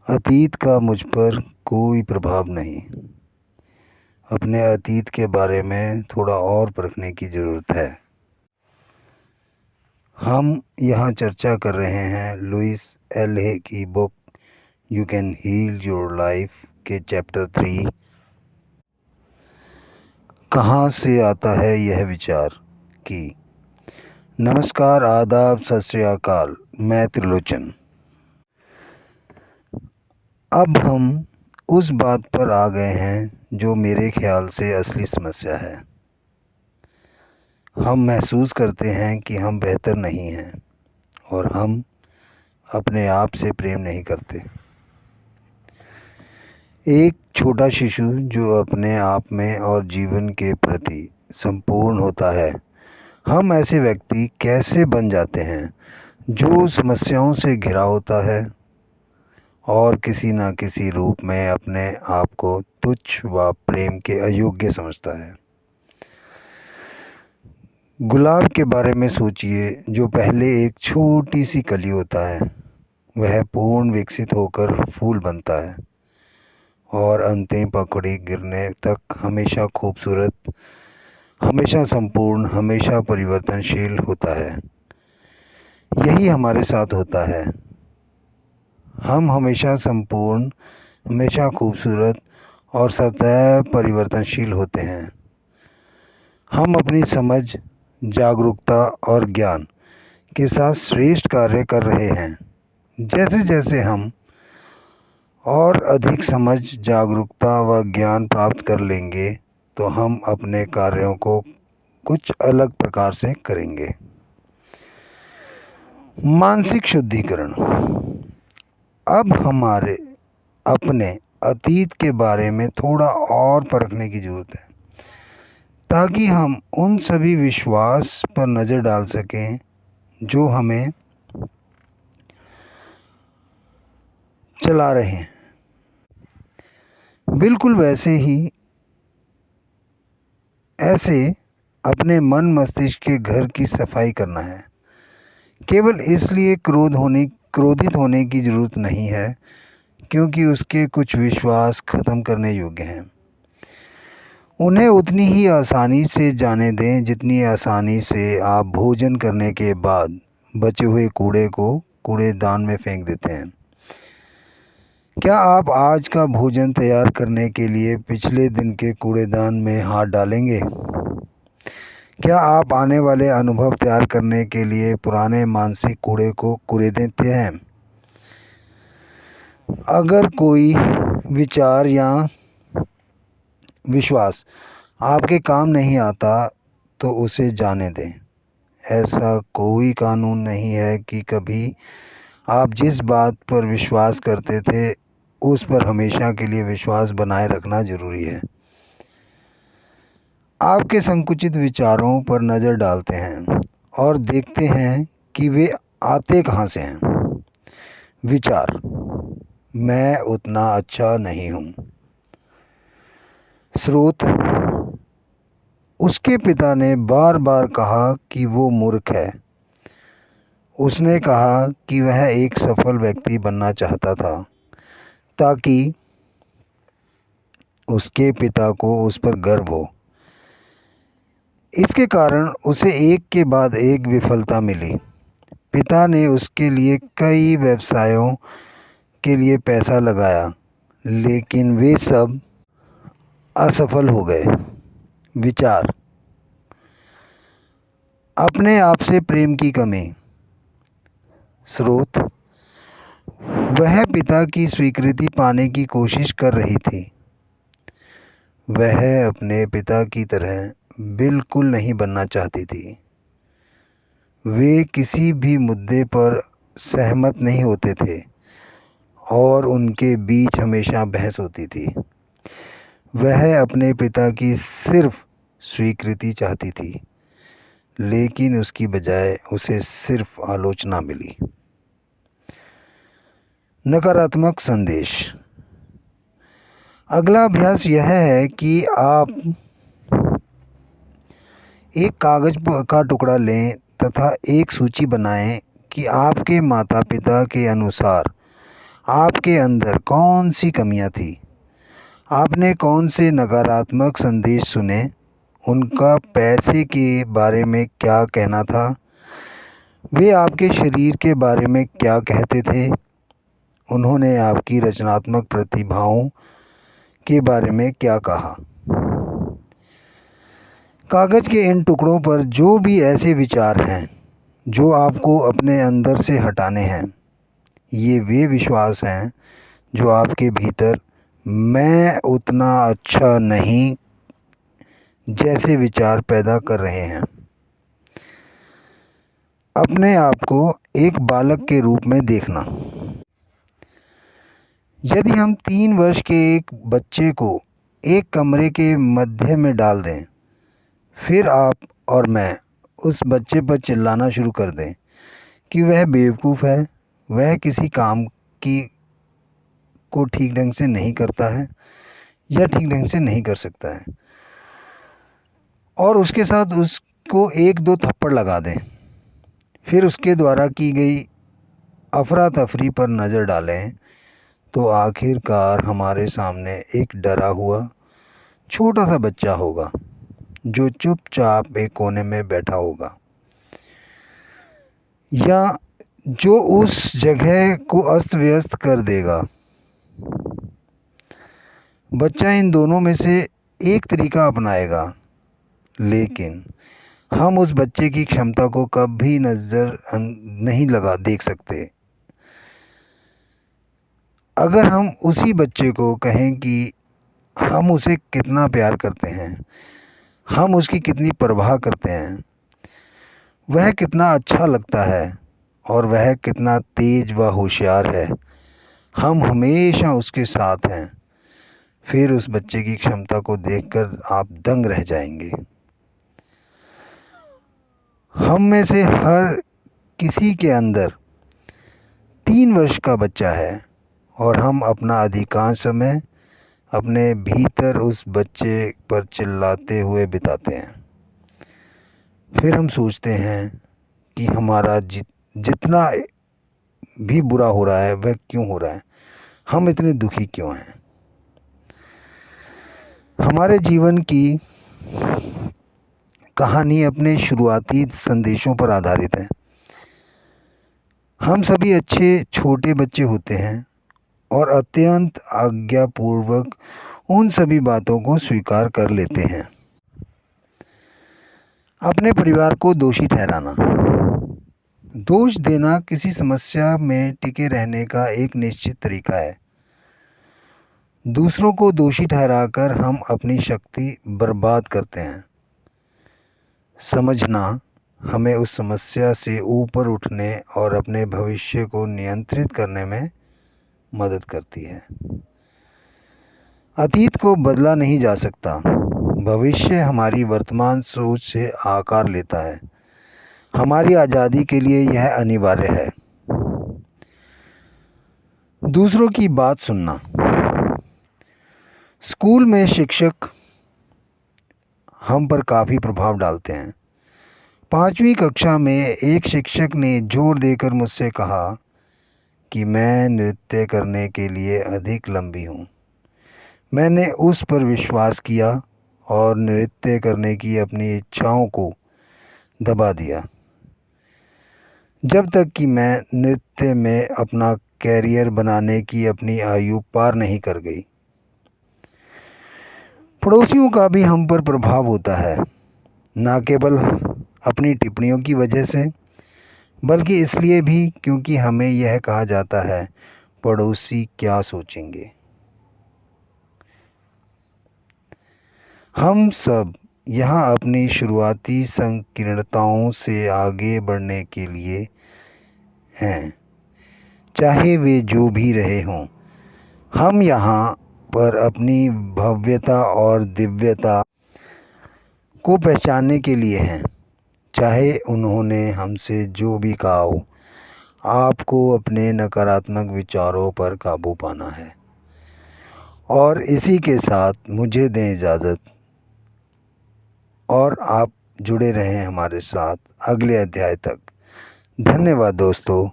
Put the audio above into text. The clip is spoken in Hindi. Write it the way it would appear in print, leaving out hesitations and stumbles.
अतीत का मुझ पर कोई प्रभाव नहीं। अपने अतीत के बारे में थोड़ा और परखने की ज़रूरत है। हम यहाँ चर्चा कर रहे हैं लुइस एल हे की book you can heal your life के चैप्टर 3 कहाँ से आता है यह विचार की। नमस्कार, आदाब, सत श्री अकाल। मैं त्रिलोचन। अब हम उस बात पर आ गए हैं जो मेरे ख्याल से असली समस्या है। हम महसूस करते हैं कि हम बेहतर नहीं हैं और हम अपने आप से प्रेम नहीं करते। एक छोटा शिशु जो अपने आप में और जीवन के प्रति संपूर्ण होता है। हम ऐसे व्यक्ति कैसे बन जाते हैं जो समस्याओं से घिरा होता है और किसी न किसी रूप में अपने आप को तुच्छ व प्रेम के अयोग्य समझता है। गुलाब के बारे में सोचिए, जो पहले एक छोटी सी कली होता है, वह पूर्ण विकसित होकर फूल बनता है और अंतिम पकड़ी गिरने तक हमेशा खूबसूरत, हमेशा संपूर्ण, हमेशा परिवर्तनशील होता है। यही हमारे साथ होता है। हम हमेशा संपूर्ण, हमेशा खूबसूरत और सदैव परिवर्तनशील होते हैं। हम अपनी समझ, जागरूकता और ज्ञान के साथ श्रेष्ठ कार्य कर रहे हैं। जैसे जैसे हम और अधिक समझ, जागरूकता व ज्ञान प्राप्त कर लेंगे तो हम अपने कार्यों को कुछ अलग प्रकार से करेंगे। मानसिक शुद्धिकरण। अब हमारे अपने अतीत के बारे में थोड़ा और परखने की ज़रूरत है ताकि हम उन सभी विश्वास पर नज़र डाल सकें जो हमें चला रहे हैं। बिल्कुल वैसे ही ऐसे अपने मन मस्तिष्क के घर की सफाई करना है। केवल इसलिए क्रोधित होने की ज़रूरत नहीं है क्योंकि उसके कुछ विश्वास ख़त्म करने योग्य हैं। उन्हें उतनी ही आसानी से जाने दें जितनी आसानी से आप भोजन करने के बाद बचे हुए कूड़े को कूड़ेदान में फेंक देते हैं। क्या आप आज का भोजन तैयार करने के लिए पिछले दिन के कूड़ेदान में हाथ डालेंगे? क्या आप आने वाले अनुभव तैयार करने के लिए पुराने मानसिक कूड़े को कूड़े देते हैं? अगर कोई विचार या विश्वास आपके काम नहीं आता तो उसे जाने दें। ऐसा कोई कानून नहीं है कि कभी आप जिस बात पर विश्वास करते थे उस पर हमेशा के लिए विश्वास बनाए रखना ज़रूरी है। आपके संकुचित विचारों पर नज़र डालते हैं और देखते हैं कि वे आते कहाँ से हैं। विचार, मैं उतना अच्छा नहीं हूँ। स्रोत, उसके पिता ने बार बार कहा कि वो मूर्ख है। उसने कहा कि वह एक सफल व्यक्ति बनना चाहता था ताकि उसके पिता को उस पर गर्व हो। इसके कारण उसे एक के बाद एक विफलता मिली। पिता ने उसके लिए कई व्यवसायों के लिए पैसा लगाया लेकिन वे सब असफल हो गए। विचार, अपने आप से प्रेम की कमी। स्रोत, वह पिता की स्वीकृति पाने की कोशिश कर रही थी। वह अपने पिता की तरह बिल्कुल नहीं बनना चाहती थी। वे किसी भी मुद्दे पर सहमत नहीं होते थे और उनके बीच हमेशा बहस होती थी। वह अपने पिता की सिर्फ स्वीकृति चाहती थी लेकिन उसकी बजाय उसे सिर्फ आलोचना मिली। नकारात्मक संदेश। अगला अभ्यास यह है कि आप एक कागज़ का टुकड़ा लें तथा एक सूची बनाएं कि आपके माता पिता के अनुसार आपके अंदर कौन सी कमियां थी? आपने कौन से नकारात्मक संदेश सुने? उनका पैसे के बारे में क्या कहना था? वे आपके शरीर के बारे में क्या कहते थे? उन्होंने आपकी रचनात्मक प्रतिभाओं के बारे में क्या कहा? कागज़ के इन टुकड़ों पर जो भी ऐसे विचार हैं जो आपको अपने अंदर से हटाने हैं, ये वे विश्वास हैं जो आपके भीतर मैं उतना अच्छा नहीं जैसे विचार पैदा कर रहे हैं। अपने आप को एक बालक के रूप में देखना। यदि हम 3 वर्ष के एक बच्चे को एक कमरे के मध्य में डाल दें, फिर आप और मैं उस बच्चे पर चिल्लाना शुरू कर दें कि वह बेवकूफ़ है, वह किसी काम को ठीक ढंग से नहीं करता है या ठीक ढंग से नहीं कर सकता है, और उसके साथ उसको 1-2 थप्पड़ लगा दें, फिर उसके द्वारा की गई अफरा तफरी पर नज़र डालें, तो आखिरकार हमारे सामने एक डरा हुआ छोटा सा बच्चा होगा जो चुपचाप एक कोने में बैठा होगा, या जो उस जगह को अस्त व्यस्त कर देगा। बच्चा इन दोनों में से एक तरीका अपनाएगा, लेकिन हम उस बच्चे की क्षमता को कभी नज़र नहीं देख सकते। अगर हम उसी बच्चे को कहें कि हम उसे कितना प्यार करते हैं, हम उसकी कितनी परवाह करते हैं, वह कितना अच्छा लगता है और वह कितना तेज व होशियार है, हम हमेशा उसके साथ हैं, फिर उस बच्चे की क्षमता को देखकर आप दंग रह जाएंगे। हम में से हर किसी के अंदर 3 वर्ष का बच्चा है और हम अपना अधिकांश समय अपने भीतर उस बच्चे पर चिल्लाते हुए बिताते हैं। फिर हम सोचते हैं कि हमारा जितना भी बुरा हो रहा है वह क्यों हो रहा है, हम इतने दुखी क्यों हैं। हमारे जीवन की कहानी अपने शुरुआती संदेशों पर आधारित है। हम सभी अच्छे छोटे बच्चे होते हैं और अत्यंत आज्ञापूर्वक उन सभी बातों को स्वीकार कर लेते हैं। अपने परिवार को दोषी ठहराना। दोष देना किसी समस्या में टिके रहने का एक निश्चित तरीका है। दूसरों को दोषी ठहराकर हम अपनी शक्ति बर्बाद करते हैं। समझना हमें उस समस्या से ऊपर उठने और अपने भविष्य को नियंत्रित करने में मदद करती है। अतीत को बदला नहीं जा सकता, भविष्य हमारी वर्तमान सोच से आकार लेता है। हमारी आज़ादी के लिए यह अनिवार्य है। दूसरों की बात सुनना। स्कूल में शिक्षक हम पर काफ़ी प्रभाव डालते हैं। 5वीं कक्षा में एक शिक्षक ने जोर देकर मुझसे कहा कि मैं नृत्य करने के लिए अधिक लंबी हूँ। मैंने उस पर विश्वास किया और नृत्य करने की अपनी इच्छाओं को दबा दिया, जब तक कि मैं नृत्य में अपना कैरियर बनाने की अपनी आयु पार नहीं कर गई। पड़ोसियों का भी हम पर प्रभाव होता है, न केवल अपनी टिप्पणियों की वजह से, बल्कि इसलिए भी क्योंकि हमें यह कहा जाता है पड़ोसी क्या सोचेंगे। हम सब यहाँ अपनी शुरुआती संकीर्णताओं से आगे बढ़ने के लिए हैं, चाहे वे जो भी रहे हों। हम यहाँ पर अपनी भव्यता और दिव्यता को पहचानने के लिए हैं, चाहे उन्होंने हमसे जो भी कहा हो। आपको अपने नकारात्मक विचारों पर काबू पाना है। और इसी के साथ मुझे दें इजाज़त, और आप जुड़े रहें हमारे साथ अगले अध्याय तक। धन्यवाद दोस्तों।